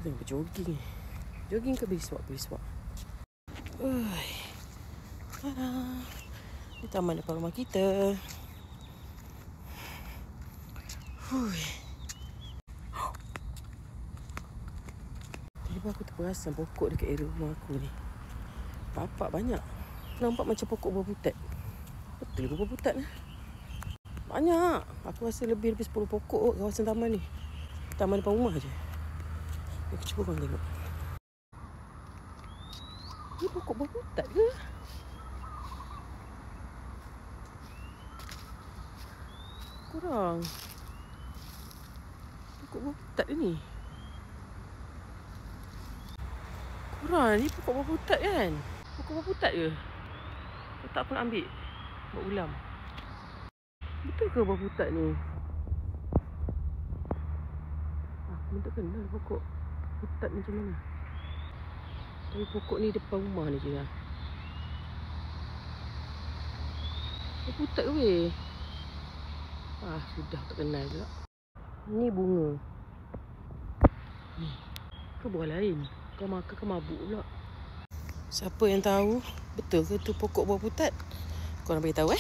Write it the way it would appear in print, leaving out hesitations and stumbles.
Aku tengok jogging. Jogging ke beriswak? Di taman depan rumah kita. Tiba aku terperasan pokok dekat area rumah aku ni. Bapak banyak. Nampak macam pokok buah putat. Betul ke buah putat ni? Banyak. Aku rasa lebih 10 pokok kawasan taman ni. Taman depan rumah je. Aku cuba korang tengok. Ni pokok buah putat ke? Korang. Pokok buah putat ni. Korang, ni pokok buah putat kan? Pokok buah putat ke? Kau tak aku nak ambil. Buat ulam. Betul ke buah putat ni? Aku tak kenal pokok putat macam mana. Tapi pokok ni depan rumah ni je lah. Buah putat ke weh? Sudah tak kenal pula. Ni bunga. Ni. Ke buah lain? Kau makan ke mabuk pula? Siapa yang tahu betul ke tu pokok buah putat? Korang beritahu